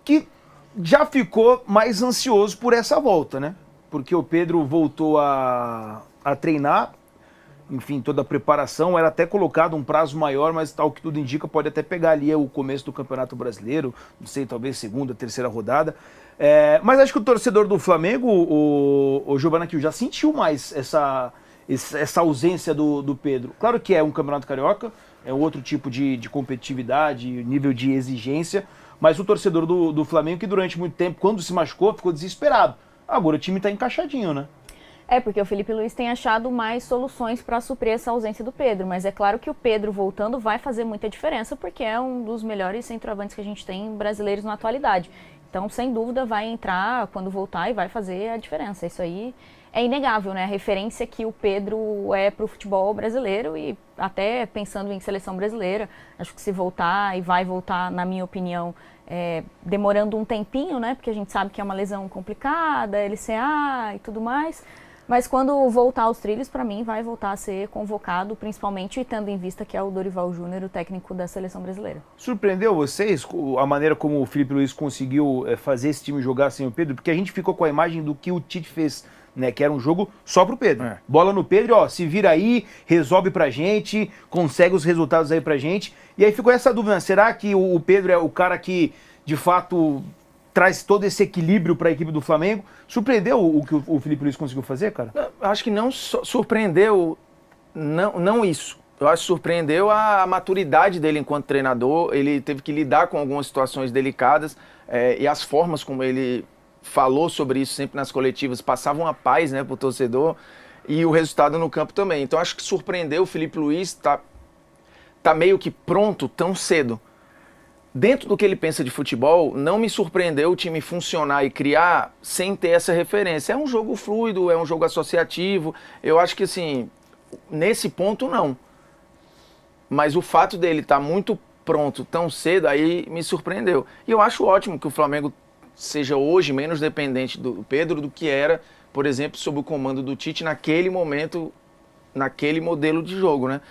que já ficou mais ansioso por essa volta, né? Porque o Pedro voltou a treinar, enfim, toda a preparação, era até colocado um prazo maior, mas tal que tudo indica, pode até pegar ali o começo do Campeonato Brasileiro, não sei, talvez segunda, terceira rodada. Mas acho que o torcedor do Flamengo, o Giovanna Kiel, já sentiu mais essa ausência do Pedro. Claro que é um Campeonato Carioca, é outro tipo de competitividade, nível de exigência, mas o torcedor do Flamengo, que durante muito tempo, quando se machucou, ficou desesperado. Agora o time está encaixadinho, né? Porque o Felipe Luiz tem achado mais soluções para suprir essa ausência do Pedro, mas é claro que o Pedro voltando vai fazer muita diferença, porque é um dos melhores centroavantes que a gente tem brasileiros na atualidade. Então, sem dúvida, vai entrar quando voltar e vai fazer a diferença. Isso aí é inegável, né? A referência que o Pedro é para o futebol brasileiro e até pensando em seleção brasileira, acho que se voltar e vai voltar, na minha opinião, demorando um tempinho, né? Porque a gente sabe que é uma lesão complicada, LCA e tudo mais. Mas quando voltar aos trilhos, para mim, vai voltar a ser convocado, principalmente tendo em vista que é o Dorival Júnior, o técnico da seleção brasileira. Surpreendeu vocês a maneira como o Felipe Luiz conseguiu fazer esse time jogar sem o Pedro? Porque a gente ficou com a imagem do que o Tite fez, né? Que era um jogo só pro Pedro. Bola no Pedro, ó, se vira aí, resolve pra gente, consegue os resultados aí pra gente. E aí ficou essa dúvida, será que o Pedro é o cara que, de fato, traz todo esse equilíbrio para a equipe do Flamengo? Surpreendeu o que o Felipe Luiz conseguiu fazer, cara? Eu acho que não surpreendeu, não isso. Eu acho que surpreendeu a maturidade dele enquanto treinador. Ele teve que lidar com algumas situações delicadas e as formas como ele falou sobre isso sempre nas coletivas passavam a paz, né, para o torcedor, e o resultado no campo também. Então acho que surpreendeu o Felipe Luiz, tá meio que pronto tão cedo. Dentro do que ele pensa de futebol, não me surpreendeu o time funcionar e criar sem ter essa referência. É um jogo fluido, é um jogo associativo. Eu acho que, assim, nesse ponto, não. Mas o fato dele estar muito pronto tão cedo, aí me surpreendeu. E eu acho ótimo que o Flamengo seja hoje menos dependente do Pedro do que era, por exemplo, sob o comando do Tite naquele momento, naquele modelo de jogo, né?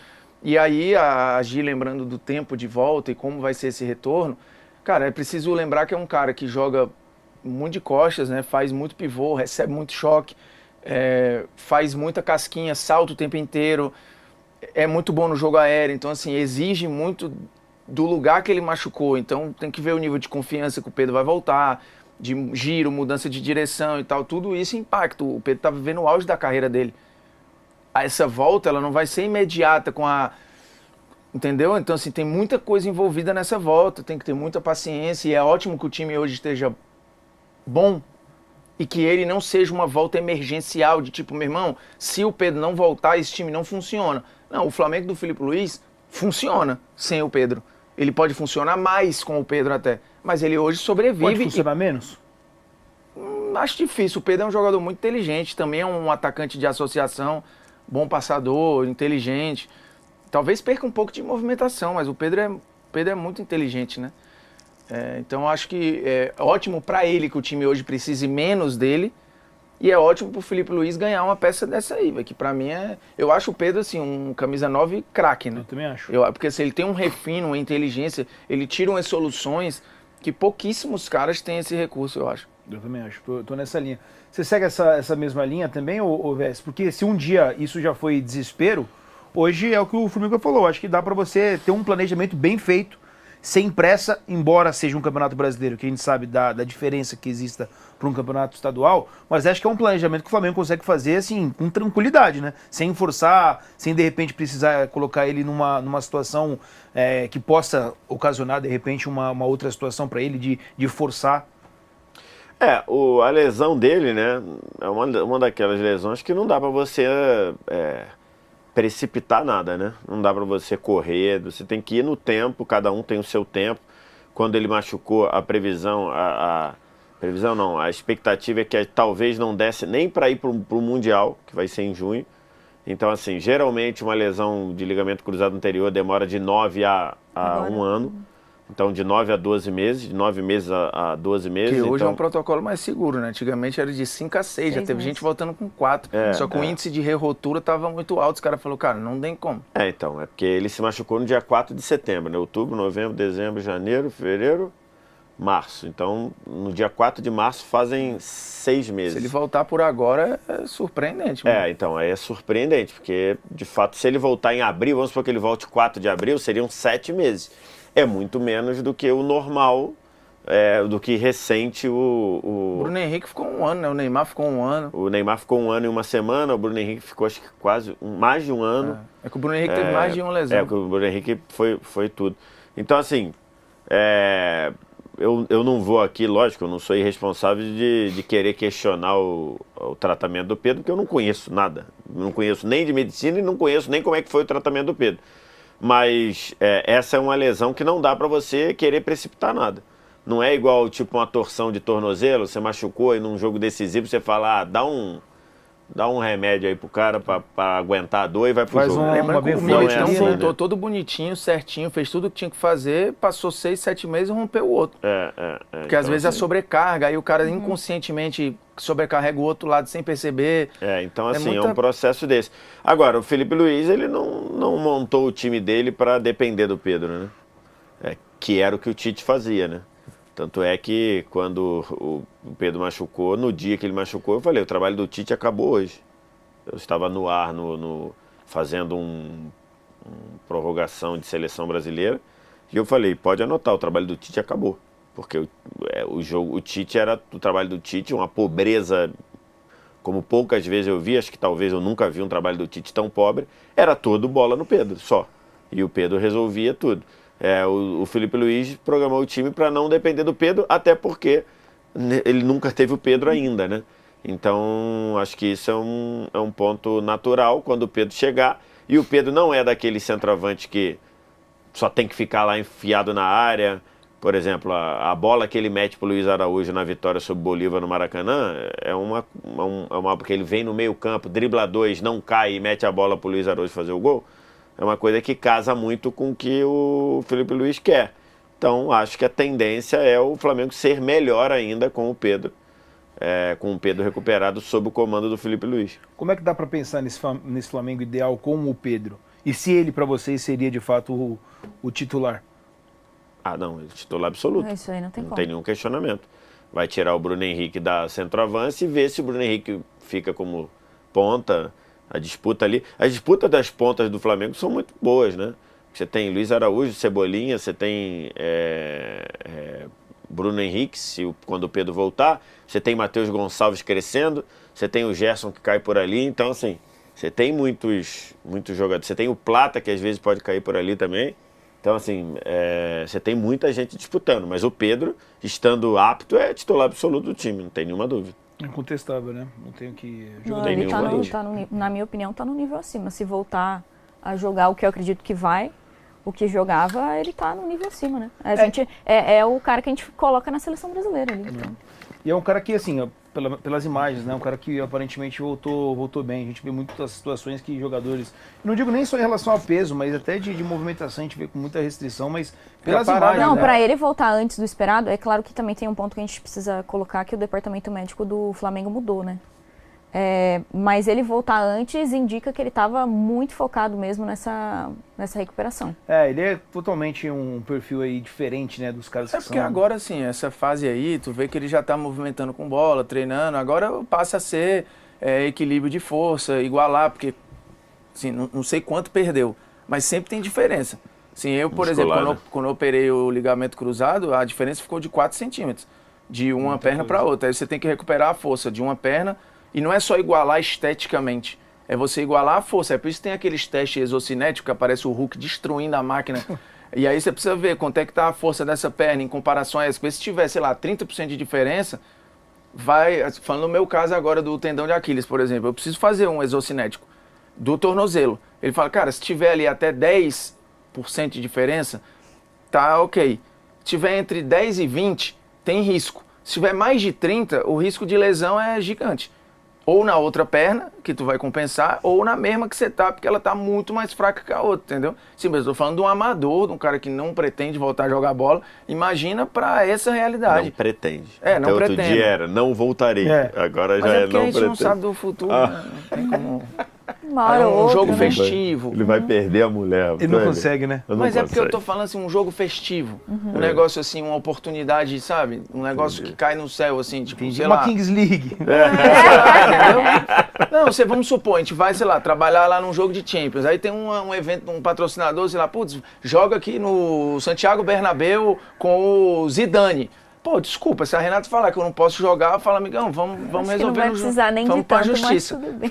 E aí, a Gi, lembrando do tempo de volta e como vai ser esse retorno, cara, é preciso lembrar que é um cara que joga muito de costas, né? Faz muito pivô, recebe muito choque, faz muita casquinha, salta o tempo inteiro, é muito bom no jogo aéreo, então, assim, exige muito do lugar que ele machucou. Então, tem que ver o nível de confiança que o Pedro vai voltar, de giro, mudança de direção e tal, tudo isso impacta. O Pedro tá vivendo o auge da carreira dele. Essa volta, ela não vai ser imediata entendeu? Então, assim, tem muita coisa envolvida nessa volta, tem que ter muita paciência, e é ótimo que o time hoje esteja bom e que ele não seja uma volta emergencial, de tipo, meu irmão, se o Pedro não voltar, esse time não funciona. Não, o Flamengo do Felipe Luiz funciona sem o Pedro. Ele pode funcionar mais com o Pedro até, mas ele hoje sobrevive. Pode funcionar menos? Acho difícil. O Pedro é um jogador muito inteligente, também é um atacante de associação, bom passador, inteligente. Talvez perca um pouco de movimentação, mas o Pedro é muito inteligente, né? Então acho que é ótimo para ele que o time hoje precise menos dele, e é ótimo pro Felipe Luiz ganhar uma peça dessa aí, que para mim eu acho o Pedro assim um camisa 9 craque, né? Eu também acho. Porque assim, ele tem um refino, uma inteligência, ele tira umas soluções que pouquíssimos caras têm esse recurso, eu acho. Eu também acho, tô nessa linha. Você segue essa mesma linha também, ô Vess? Porque se um dia isso já foi desespero, hoje é o que o Formiga falou, acho que dá para você ter um planejamento bem feito, sem pressa, embora seja um campeonato brasileiro, que a gente sabe da diferença que exista para um campeonato estadual, mas acho que é um planejamento que o Flamengo consegue fazer assim, com tranquilidade, né? Sem forçar, sem de repente precisar colocar ele numa situação que possa ocasionar de repente uma outra situação para ele de forçar. A lesão dele, né, é uma daquelas lesões que não dá para você precipitar nada, né? Não dá para você correr, você tem que ir no tempo, cada um tem o seu tempo. Quando ele machucou, a previsão não, a expectativa é que talvez não desse nem para ir para o Mundial, que vai ser em junho. Então, assim, geralmente uma lesão de ligamento cruzado anterior demora de 9 a 1 ano. Então, de 9 a 12 meses, de 9 meses a 12 meses. Que hoje então... é um protocolo mais seguro, né? Antigamente era de 5 a 6, já teve gente voltando com 4. Só que o índice de re-rotura estava muito alto. Os caras falaram, cara, não tem como. Então, é porque ele se machucou no dia 4 de setembro, né? Outubro, novembro, dezembro, janeiro, fevereiro, março. Então, no dia 4 de março fazem 6 meses. Se ele voltar por agora, é surpreendente. Mano. Então, aí é surpreendente, porque, de fato, se ele voltar em abril, vamos supor que ele volte 4 de abril, seriam 7 meses. É muito menos do que o normal, do que recente o Bruno Henrique ficou 1 ano, né? O Neymar ficou 1 ano. O Neymar ficou 1 ano e 1 semana, o Bruno Henrique ficou, acho que quase mais de 1 ano. É que o Bruno Henrique teve mais de uma lesão. Que o Bruno Henrique foi tudo. Então, assim, eu não vou aqui, lógico, eu não sou irresponsável de querer questionar o tratamento do Pedro, porque eu não conheço nada. Não conheço nem de medicina e não conheço nem como é que foi o tratamento do Pedro. Mas essa é uma lesão que não dá para você querer precipitar nada. Não é igual, tipo, uma torção de tornozelo, você machucou e num jogo decisivo você fala, dá um remédio aí pro cara pra aguentar a dor e vai pro jogo. Lembra que o Militão assim, voltou todo bonitinho, certinho, fez tudo o que tinha que fazer, passou 6, 7 meses e rompeu o outro. Porque então, às vezes assim, a sobrecarga, aí o cara inconscientemente sobrecarrega o outro lado sem perceber. Então assim, é um processo desse. Agora, o Felipe Luiz, ele não montou o time dele para depender do Pedro, né? Que era o que o Tite fazia, né? Tanto é que quando o Pedro machucou, no dia que ele machucou, eu falei, o trabalho do Tite acabou hoje. Eu estava no ar, fazendo uma prorrogação de seleção brasileira, e eu falei, pode anotar, o trabalho do Tite acabou. Porque o Tite o trabalho do Tite, uma pobreza, como poucas vezes eu vi, acho que talvez eu nunca vi um trabalho do Tite tão pobre, era todo bola no Pedro, só. E o Pedro resolvia tudo. O Felipe Luiz programou o time para não depender do Pedro, até porque ele nunca teve o Pedro ainda, né? Então, acho que isso é um ponto natural quando o Pedro chegar. E o Pedro não é daquele centroavante que só tem que ficar lá enfiado na área. Por exemplo, a bola que ele mete pro Luiz Araújo na vitória sobre o Bolívar no Maracanã porque ele vem no meio campo, dribla 2, não cai e mete a bola pro Luiz Araújo fazer o gol. É uma coisa que casa muito com o que o Felipe Luiz quer. Então, acho que a tendência é o Flamengo ser melhor ainda com o Pedro. Com o Pedro recuperado sob o comando do Felipe Luiz. Como é que dá para pensar nesse Flamengo ideal com o Pedro? E se ele, para vocês, seria de fato o titular? Não, ele é titular absoluto. Isso aí não tem como. Não tem nenhum questionamento. Vai tirar o Bruno Henrique da centroavance e ver se o Bruno Henrique fica como ponta. A disputa ali, as disputas das pontas do Flamengo são muito boas, né? Você tem Luiz Araújo, Cebolinha, você tem Bruno Henrique, quando o Pedro voltar, você tem Matheus Gonçalves crescendo, você tem o Gerson que cai por ali, então assim, você tem muitos jogadores, você tem o Plata que às vezes pode cair por ali também, então assim, você tem muita gente disputando, mas o Pedro, estando apto, é titular absoluto do time, não tem nenhuma dúvida. Incontestável, né? Não tenho que jogar. Ele na minha opinião, está no nível acima. Se voltar a jogar o que eu acredito que vai, o que jogava, ele está no nível acima, né? É o cara que a gente coloca na seleção brasileira ali. Então. E é um cara que, assim, pelas imagens, né? Um cara que aparentemente voltou bem. A gente vê muitas situações que jogadores... Não digo nem só em relação ao peso, mas até de movimentação, a gente vê com muita restrição, mas pelas imagens... Não, né? para ele voltar antes do esperado, é claro que também tem um ponto que a gente precisa colocar, que o departamento médico do Flamengo mudou, né? Mas ele voltar antes indica que ele estava muito focado mesmo nessa recuperação. Ele é totalmente um perfil aí diferente, né, dos caras que porque agora, assim, essa fase aí, tu vê que ele já está movimentando com bola, treinando, agora passa a ser equilíbrio de força, igualar, porque, assim, não sei quanto perdeu, mas sempre tem diferença. Assim, eu, por exemplo, quando eu operei o ligamento cruzado, a diferença ficou de 4 centímetros, de uma perna para outra. Aí você tem que recuperar a força de uma perna. E não é só igualar esteticamente, é você igualar a força. É por isso que tem aqueles testes exocinéticos que aparece o Hulk destruindo a máquina. E aí você precisa ver quanto é que está a força dessa perna em comparação a essa. Porque se tiver, sei lá, 30% de diferença, falando no meu caso agora do tendão de Aquiles, por exemplo, eu preciso fazer um exocinético do tornozelo. Ele fala, cara, se tiver ali até 10% de diferença, tá ok. Se tiver entre 10 e 20, tem risco. Se tiver mais de 30, o risco de lesão é gigante. Ou na outra perna, que tu vai compensar, ou na mesma que você tá, porque ela tá muito mais fraca que a outra, entendeu? Sim, mas eu tô falando de um amador, de um cara que não pretende voltar a jogar bola. Imagina pra essa realidade. Não pretende. Não pretende. Outro dia não voltarei. Agora mas já é porque não a gente pretende. não sabe do futuro, né? Não tem como... uma hora ou um outra, jogo né? festivo. Ele vai perder a mulher. Ele não consegue, né? Mas é porque eu tô falando assim, um jogo festivo. Um negócio assim, uma oportunidade, sabe? Um negócio que cai no céu, assim, tipo, sei Uma lá. Kings League. Entendeu? Não, vamos supor, a gente vai, sei lá, trabalhar lá num jogo de Champions. Aí tem um evento, um patrocinador, sei lá, putz, joga aqui no Santiago Bernabéu com o Zidane. Pô, desculpa, se a Renata falar que eu não posso jogar, fala, amigão, vamos resolver não vai precisar nem vamos de pra tanto, mas justiça. tudo bem.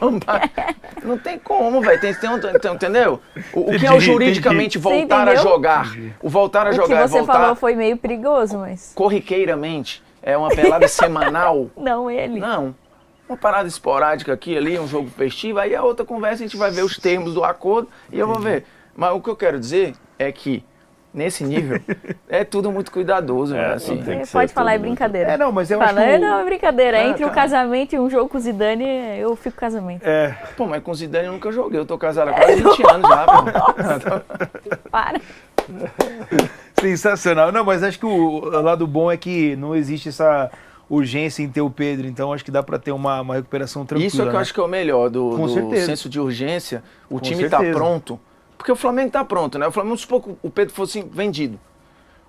Não tem como, velho. Entendeu? O que é o juridicamente voltar a jogar? O voltar a jogar O que você é voltar falou foi meio perigoso, mas... corriqueiramente. É uma pelada semanal. Não ele. Não. Uma parada esporádica aqui, ali, um jogo festivo. Aí a outra conversa, a gente vai ver os termos do acordo e eu vou ver. Mas o que eu quero dizer é que nesse nível, é tudo muito cuidadoso, né? Assim. Você pode falar, é brincadeira. Não, mas eu acho Fala, que... não, é brincadeira. Entre o cara. casamento e um jogo com o Zidane, eu fico com casamento. Pô, mas com o Zidane eu nunca joguei. Eu tô casado há quase 20 anos já, pô. Para. Sensacional. Não, mas acho que o lado bom é que não existe essa urgência em ter o Pedro, então acho que dá pra ter uma recuperação tranquila. Isso é que eu né? acho que é o melhor Com do certeza. senso de urgência. O Com time tá certeza. pronto. Porque o Flamengo tá pronto, né? O Flamengo, se o Pedro fosse vendido.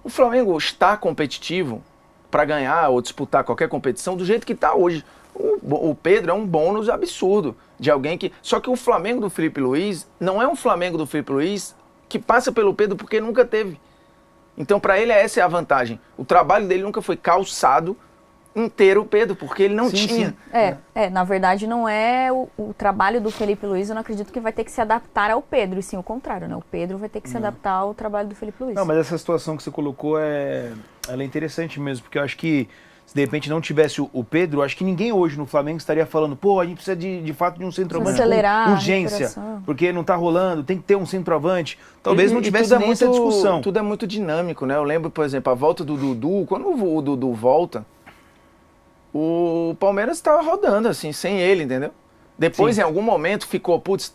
O Flamengo está competitivo para ganhar ou disputar qualquer competição do jeito que está hoje. O Pedro é um bônus absurdo de alguém que... Só que o Flamengo do Felipe Luiz não é um Flamengo do Felipe Luiz que passa pelo Pedro porque nunca teve. Então, para ele, essa é a vantagem. O trabalho dele nunca foi calçado inteiro o Pedro, porque ele não tinha. Sim. Na verdade não é o trabalho do Felipe Luiz, eu não acredito que vai ter que se adaptar ao Pedro, e sim o contrário, né? O Pedro vai ter que se adaptar ao trabalho do Felipe Luiz. Não, mas essa situação que você colocou ela é interessante mesmo, porque eu acho que se de repente não tivesse o Pedro, eu acho que ninguém hoje no Flamengo estaria falando, pô, a gente precisa de fato de um centroavante acelerar com a urgência, recuperação. porque não tá rolando, tem que ter um centroavante. Talvez não tivesse tudo nem essa discussão. Tudo é muito dinâmico, né? Eu lembro, por exemplo, a volta do Dudu, quando o Dudu volta, o Palmeiras estava rodando, assim, sem ele, entendeu? Depois, Sim. em algum momento, ficou, putz,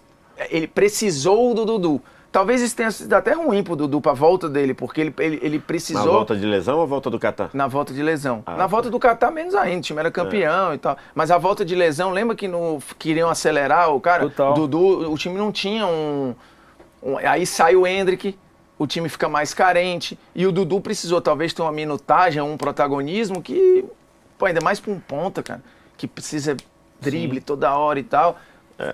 ele precisou do Dudu. Talvez isso tenha sido até ruim pro Dudu, pra volta dele, porque ele precisou... Na volta de lesão ou volta do Catar? Na volta de lesão. Ah, na volta do Catar, menos ainda, o time era campeão e tal. Mas a volta de lesão, lembra que queriam acelerar o cara? Total. Dudu, o time não tinha aí sai o Endrick, o time fica mais carente, e o Dudu precisou talvez ter uma minutagem, um protagonismo que... Pô, ainda mais pra um ponta, cara, que precisa drible toda hora e tal.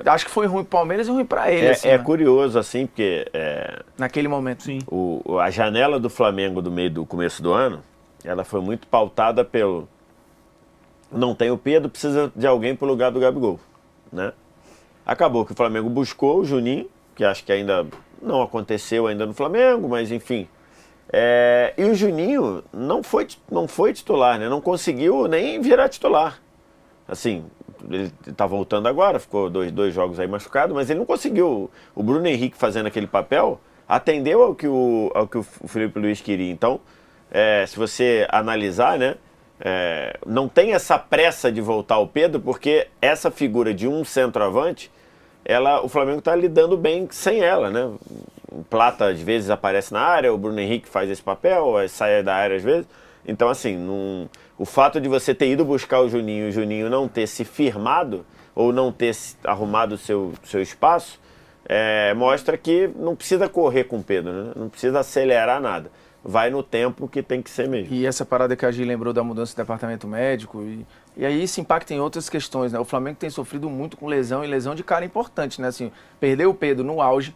Acho que foi ruim pro Palmeiras e ruim pra ele. assim, né? Curioso, assim, porque Naquele momento. Sim. a janela do Flamengo do começo do ano, ela foi muito pautada pelo... Não tem o Pedro, precisa de alguém pro lugar do Gabigol, né? Acabou que o Flamengo buscou o Juninho, que acho que ainda não aconteceu ainda no Flamengo, mas enfim... e o Juninho não foi titular, né? Não conseguiu nem virar titular. Assim, ele tá voltando agora, ficou dois jogos aí machucado, mas ele não conseguiu. O Bruno Henrique fazendo aquele papel atendeu ao que o Felipe Luiz queria. Então, se você analisar, né? Não tem essa pressa de voltar o Pedro, porque essa figura de um centroavante, o Flamengo está lidando bem sem ela, né? O Plata às vezes aparece na área, o Bruno Henrique faz esse papel, sai da área às vezes. Então, assim, o fato de você ter ido buscar o Juninho e o Juninho não ter se firmado ou não ter arrumado o seu espaço, mostra que não precisa correr com o Pedro, né? Não precisa acelerar nada. Vai no tempo que tem que ser mesmo. E essa parada que a Gi lembrou da mudança do departamento médico, e aí isso impacta em outras questões, né? O Flamengo tem sofrido muito com lesão, e lesão de cara importante, né? Assim, perdeu o Pedro no auge,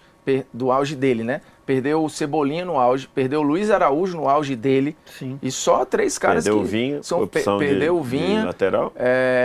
do auge dele, né? Perdeu o Cebolinha no auge, perdeu o Luiz Araújo no auge dele. Sim. E só 3 caras Perdeu que... o Vinha, são, opção perdeu o de Vinha. lateral.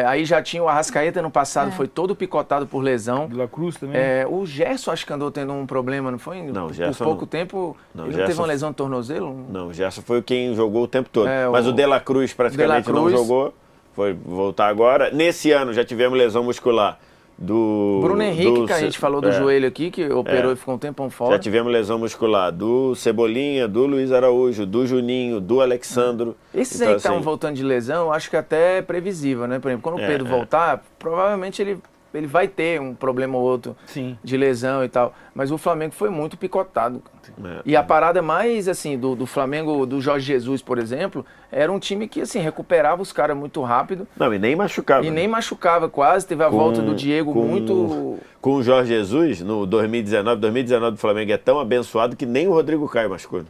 Aí já tinha o Arrascaeta no passado, foi todo picotado por lesão. De La Cruz também. O Gerson acho que andou tendo um problema, não foi? Não, o Por Gerson pouco não. tempo, Não, ele não Gerson teve uma lesão de tornozelo? Não, o Gerson foi quem jogou o tempo todo. Mas o o De La Cruz praticamente De La não Cruz. jogou. Foi voltar agora. Nesse ano já tivemos lesão muscular do... Bruno Henrique, que a gente falou do joelho aqui, que operou e ficou um tempão fora. Já tivemos lesão muscular do Cebolinha, do Luiz Araújo, do Juninho, do Alexandro. Esses Então, aí que estavam assim, voltando de lesão, eu acho que até é previsível, né? Por exemplo, quando o Pedro voltar, provavelmente ele ele vai ter um problema ou outro Sim. de lesão e tal. Mas o Flamengo foi muito picotado. É. E a parada mais, assim, do Flamengo, do Jorge Jesus, por exemplo, era um time que, assim, recuperava os caras muito rápido. Não, e nem machucava. E nem machucava quase. Teve a volta do Diego muito... Com o Jorge Jesus, no 2019 o Flamengo é tão abençoado que nem o Rodrigo Caio machucou.